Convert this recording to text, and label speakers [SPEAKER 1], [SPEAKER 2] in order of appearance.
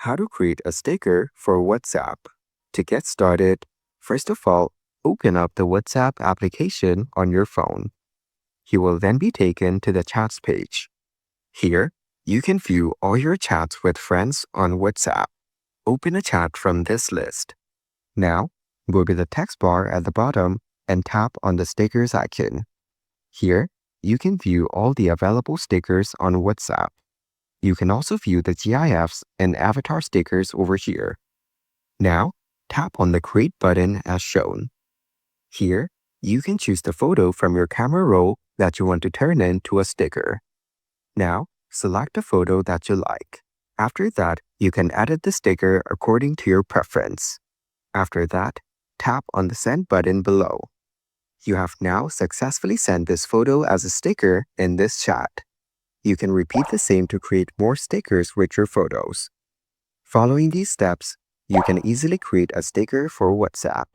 [SPEAKER 1] How to create a sticker for WhatsApp. To get started, first of all, open up the WhatsApp application on your phone. You will then be taken to the chats page. Here, you can view all your chats with friends on WhatsApp. Open a chat from this list. Now, go to the text bar at the bottom and tap on the stickers icon. Here, you can view all the available stickers on WhatsApp. You can also view the GIFs and avatar stickers over here. Now, tap on the Create button as shown. Here, you can choose the photo from your camera roll that you want to turn into a sticker. Now, select the photo that you like. After that, you can edit the sticker according to your preference. After that, tap on the Send button below. You have now successfully sent this photo as a sticker in this chat. You can repeat the same to create more stickers with your photos. Following these steps, you can easily create a sticker for WhatsApp.